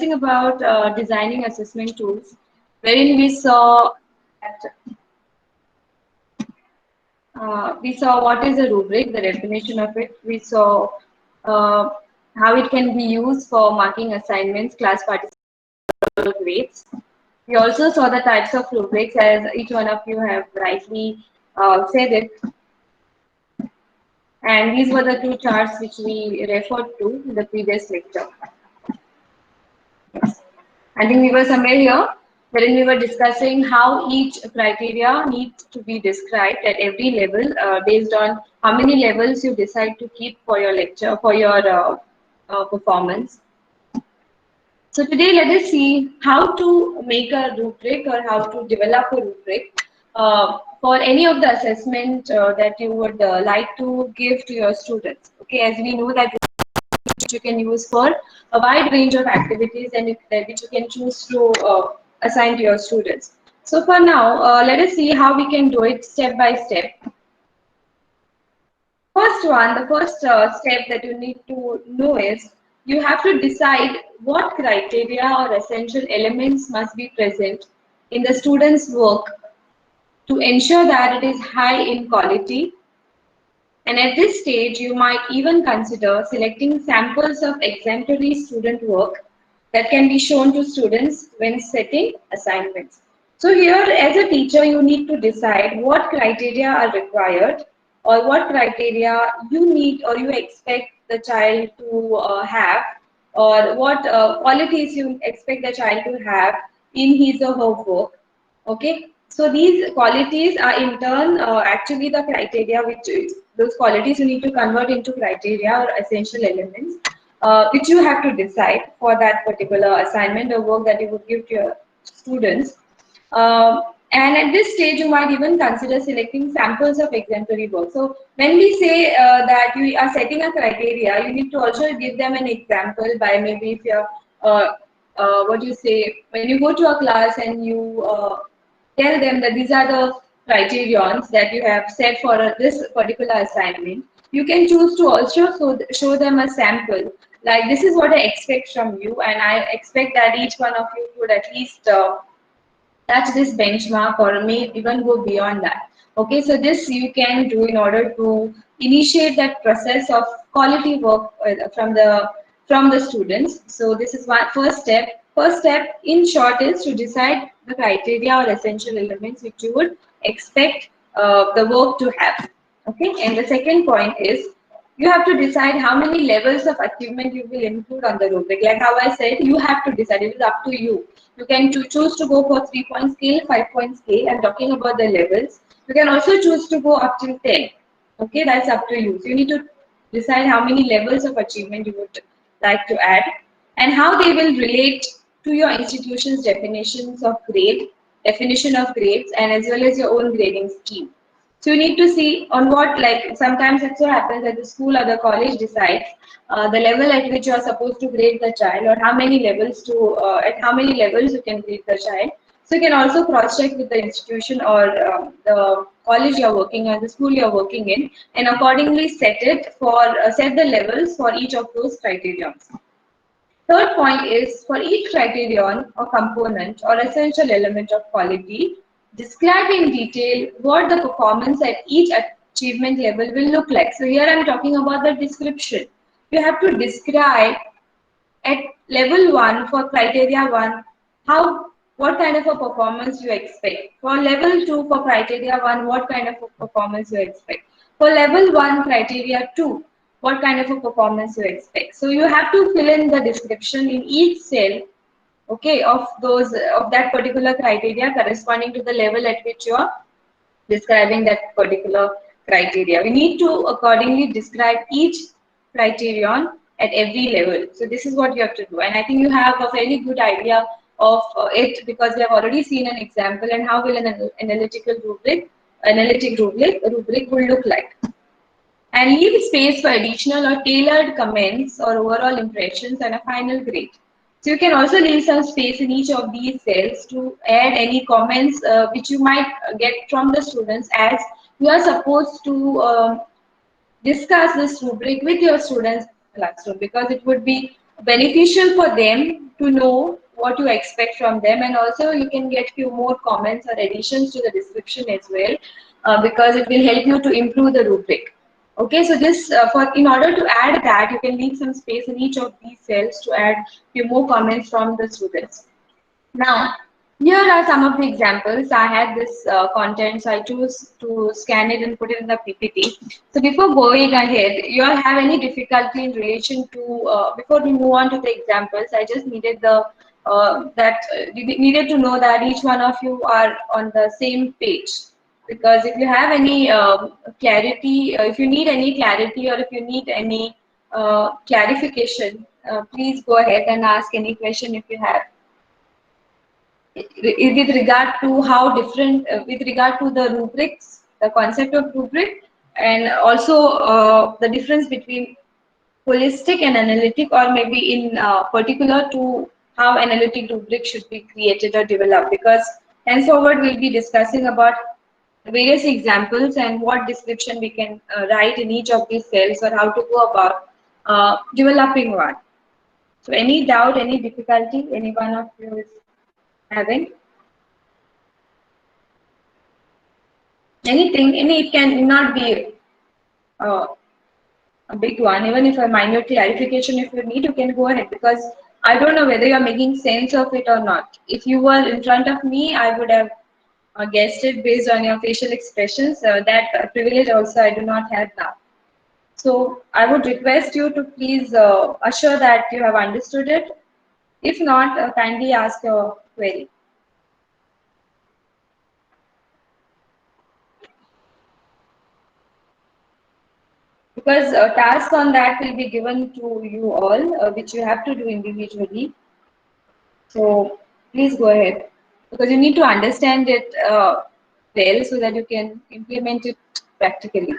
discussing about designing assessment tools, wherein we saw what is a rubric, the definition of it. We saw uh, how it can be used for marking assignments, class participation grades. We also saw the types of rubrics, as each one of you have rightly said it. And these were the two charts which we referred to in the previous lecture. I think we were somewhere here, wherein we were discussing how each criteria needs to be described at every level based on how many levels you decide to keep for your lecture, for your performance. So today let us see how to make a rubric or how to develop a rubric for any of the assessment that you would like to give to your students. Okay, as we know that which you can use for a wide range of activities and which you can choose to assign to your students. So for now, let us see how we can do it step by step. The first step that you need to know is you have to decide what criteria or essential elements must be present in the student's work to ensure that it is high in quality. And at this stage, you might even consider selecting samples of exemplary student work that can be shown to students when setting assignments. So here, as a teacher, you need to decide what criteria are required or what criteria you need or you expect the child to have, or what qualities you expect the child to have in his or her work. Okay, so these qualities are in turn actually the criteria which those qualities you need to convert into criteria or essential elements which you have to decide for that particular assignment or work that you would give to your students. And at this stage, you might even consider selecting samples of exemplary work. So when we say that you are setting a criteria, you need to also give them an example by maybe if you're what you say when you go to a class and you tell them that these are the criterions that you have set for this particular assignment. You can choose to also show them a sample. Like, this is what I expect from you, and I expect that each one of you would at least touch this benchmark or may even go beyond that. Okay, so this you can do in order to initiate that process of quality work from the students. So this is one first step. First step, in short, is to decide the criteria or essential elements which you would expect the work to have. Okay, and the second point is you have to decide how many levels of achievement you will include on the rubric. Like how I said, you have to decide. It is up to you. You can choose to go for 3-point scale, 5-point scale. I'm talking about the levels. You can also choose to go up to 10. Okay, that's up to you. So you need to decide how many levels of achievement you would like to add and how they will relate to your institution's definitions of grade, definition of grades, and as well as your own grading scheme. So you need to see on what, like sometimes it so happens that the school or the college decides the level at which you are supposed to grade the child, or how many levels at how many levels you can grade the child. So you can also cross-check with the institution or the college you're working in, the school you're working in, and accordingly set the levels for each of those criteria. Third point is, for each criterion or component or essential element of quality, describe in detail what the performance at each achievement level will look like. So here I'm talking about the description. You have to describe at level 1 for criteria 1 what kind of a performance you expect. For level 2 for criteria 1, what kind of a performance you expect. For level 1 criteria 2, what kind of a performance you expect. So you have to fill in the description in each cell, okay, of that particular criteria corresponding to the level at which you are describing that particular criteria. We need to accordingly describe each criterion at every level. So this is what you have to do, and I think you have a very good idea of it because we have already seen an example and how will an analytic rubric will look like. And leave space for additional or tailored comments or overall impressions and a final grade. So you can also leave some space in each of these cells to add any comments which you might get from the students, as you are supposed to discuss this rubric with your students in the classroom, because it would be beneficial for them to know what you expect from them, and also you can get few more comments or additions to the description as well, because it will help you to improve the rubric. Okay, so this in order to add that, you can leave some space in each of these cells to add few more comments from the students. Now, here are some of the examples. I had this content, so I choose to scan it and put it in the PPT. So before going ahead, you all have any difficulty in relation to, before we move on to the examples, I just needed needed to know that each one of you are on the same page. Because if you have any clarity, if you need any clarity or if you need any clarification, please go ahead and ask any question if you have with regard to how different, with regard to the rubrics, the concept of rubric, and also the difference between holistic and analytic, or maybe in particular to how analytic rubric should be created or developed, because henceforward we'll be discussing about various examples and what description we can write in each of these cells, or how to go about developing one. So any doubt, any difficulty, any one of you is having? Anything, it can not be uh, a big one. Even if a minor clarification, if you need, you can go ahead, because I don't know whether you're making sense of it or not. If you were in front of me, I would have guessed it based on your facial expressions. That privilege also I do not have now. So I would request you to please assure that you have understood it. If not, kindly ask your query. Because a task on that will be given to you all, which you have to do individually. So please go ahead, because you need to understand it well so that you can implement it practically.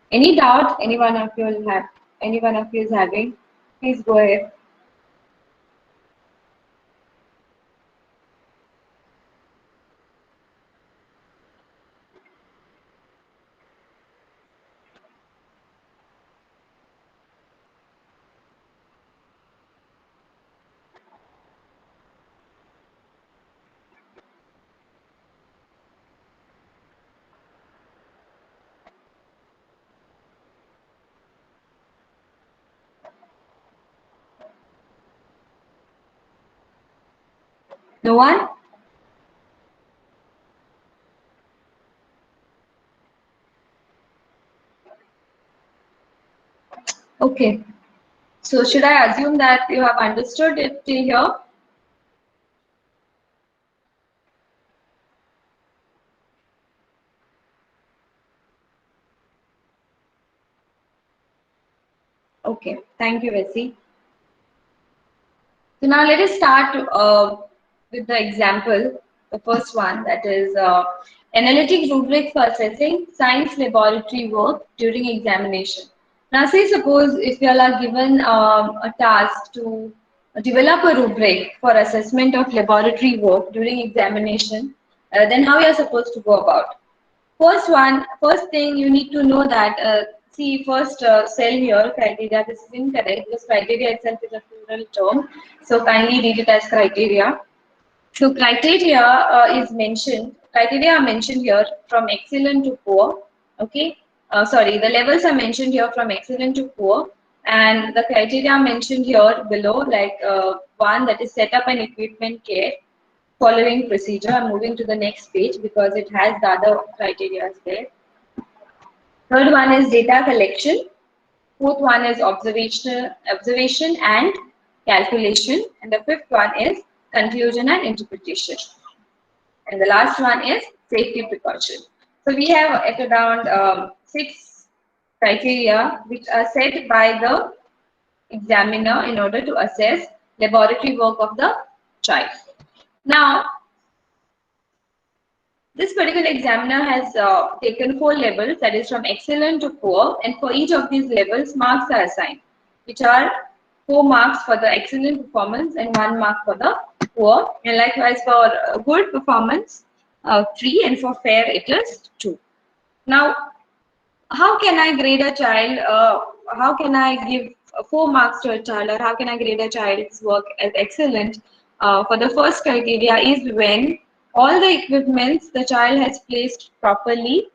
Any doubt any one of you will have, any one of you is having, please go ahead. No one? Okay. So should I assume that you have understood it till here? Okay. Thank you, Vessi. So now let us start with the example, the first one, that is analytic rubric for assessing science laboratory work during examination. Now say suppose if you all are given a task to develop a rubric for assessment of laboratory work during examination, then how you are supposed to go about? First thing you need to know that, see first cell here, criteria, this is incorrect because criteria itself is a plural term. So kindly read it as criteria. So criteria criteria are mentioned here from excellent to poor. Okay, sorry, the levels are mentioned here from excellent to poor. And the criteria mentioned here below, like one, that is set up an equipment care following procedure. I'm moving to the next page because it has the other criteria there. Third one is data collection. Fourth one is observation and calculation. And the fifth one is conclusion and interpretation. And the last one is safety precaution. So we have at around 6 criteria which are set by the examiner in order to assess laboratory work of the child. Now, this particular examiner has taken 4 levels, that is from excellent to poor, and for each of these levels, marks are assigned, which are 4 marks for the excellent performance and 1 mark for the poor, and likewise for good performance, 3, and for fair it is 2. Now, how can I grade a child? How can I give 4 marks to a child, or how can I grade a child's work as excellent? For the first criteria is when all the equipments the child has placed properly,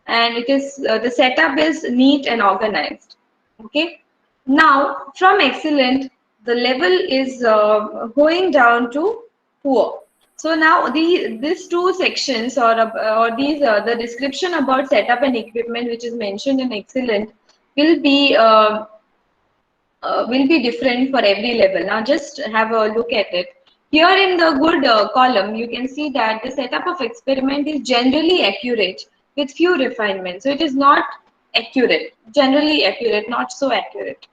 and it is the setup is neat and organized. Okay. Now from excellent, the level is going down to poor. So now these two sections, or these the description about setup and equipment which is mentioned in excellent will be different for every level. Now just have a look at it. Here in the good column, you can see that the setup of experiment is generally accurate with few refinements. So it is not accurate, generally accurate, not so accurate.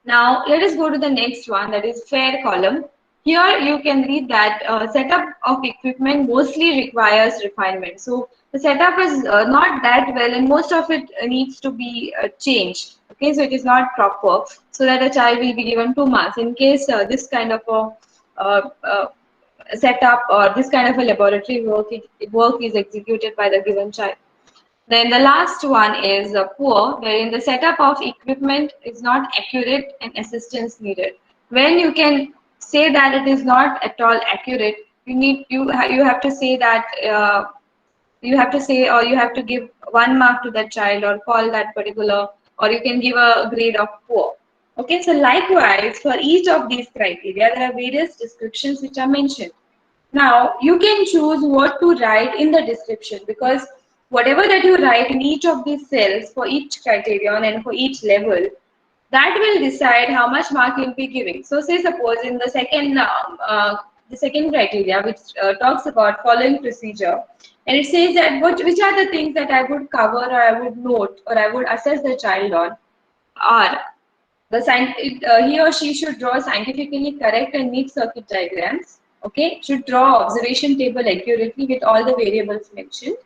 Now let us go to the next one, that is fair column. Here you can read that setup of equipment mostly requires refinement. So the setup is not that well, and most of it needs to be changed. Okay, so it is not proper, so that a child will be given 2 marks in case this kind of a setup or this kind of a laboratory work is executed by the given child. Then the last one is poor, wherein the setup of equipment is not accurate and assistance needed. When you can say that it is not at all accurate, you have to say that you have to say, or you have to give 1 mark to that child, or call that particular, or you can give a grade of poor. Okay, so likewise for each of these criteria, there are various descriptions which are mentioned. Now, you can choose what to write in the description, because whatever that you write in each of these cells for each criterion and for each level, that will decide how much mark you'll be giving. So, say suppose in the second criteria, which talks about following procedure, and it says that which are the things that I would cover, or I would note, or I would assess the child on, are he or she should draw scientifically correct and neat circuit diagrams. Okay, should draw observation table accurately with all the variables mentioned,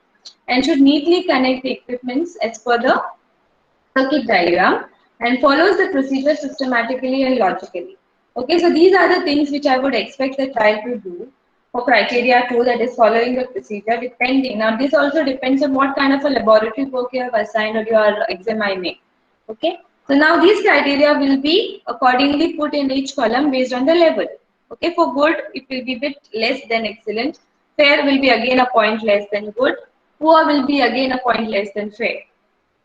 and should neatly connect the equipments as per the circuit diagram, and follows the procedure systematically and logically. Okay, so these are the things which I would expect the child to do for criteria 2, that is following the procedure, depending. Now, this also depends on what kind of a laboratory work you have assigned or you are examining. Okay, so now these criteria will be accordingly put in each column based on the level. Okay, for good, it will be a bit less than excellent. Fair will be again a point less than good. Poor will be again a point less than fair.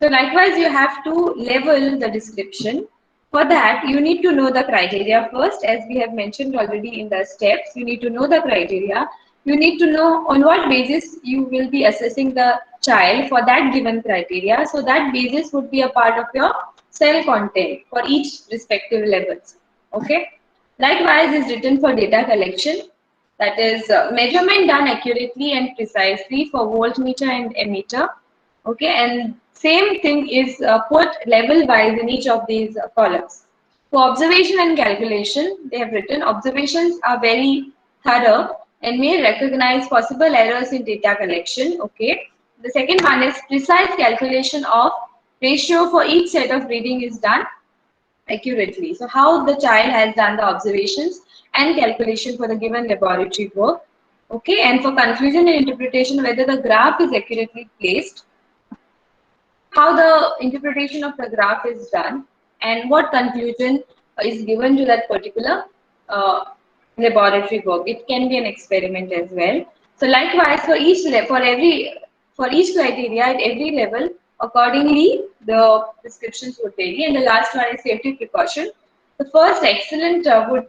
So likewise, you have to level the description. For that, you need to know the criteria first, as we have mentioned already in the steps. You need to know the criteria. You need to know on what basis you will be assessing the child for that given criteria. So that basis would be a part of your cell content for each respective levels. Okay. Likewise is written for data collection. That is measurement done accurately and precisely for voltmeter and ammeter. Okay, and same thing is put level wise in each of these columns. For observation and calculation, they have written observations are very thorough and may recognize possible errors in data collection. Okay, the second one is precise calculation of ratio for each set of reading is done accurately. So how the child has done the observations and calculation for the given laboratory work. Okay, and for confusion and interpretation, whether the graph is accurately placed, how the interpretation of the graph is done, and what conclusion is given to that particular uh, laboratory work. It can be an experiment as well. So likewise, for each criteria at every level, accordingly the descriptions would vary. And the last one is safety precaution. The first excellent would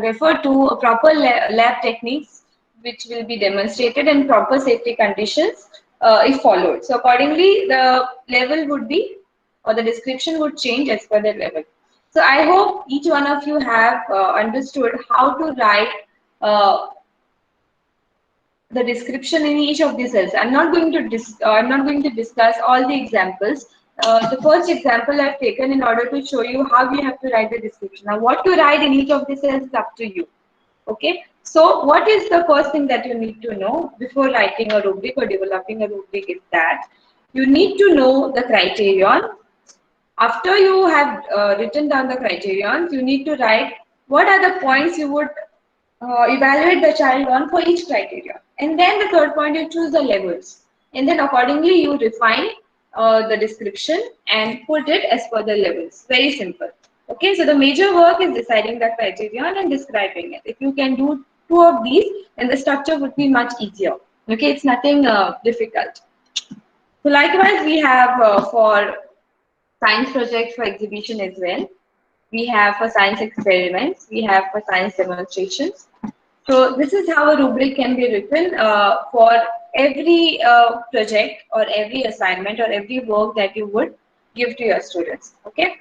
refer to proper lab techniques which will be demonstrated, and proper safety conditions if followed. So accordingly, the level would be, or the description would change as per the level. So I hope each one of you have understood how to write the description in each of these cells. I'm not going to discuss all the examples. The first example I've taken in order to show you how you have to write the description. Now, what to write in each of the cells is up to you. Okay. So, what is the first thing that you need to know before writing a rubric or developing a rubric is that you need to know the criterion. After you have written down the criterion, you need to write what are the points you would evaluate the child on for each criteria. And then the third point, you choose the levels. And then accordingly, you refine the description and put it as per the levels. Very simple. Okay, so the major work is deciding the criterion and describing it. If you can do two of these, then the structure would be much easier. Okay, it's nothing difficult. So likewise, we have for science projects for exhibition as well. We have for science experiments. We have for science demonstrations. So this is how a rubric can be written for every project or every assignment or every work that you would give to your students. Okay.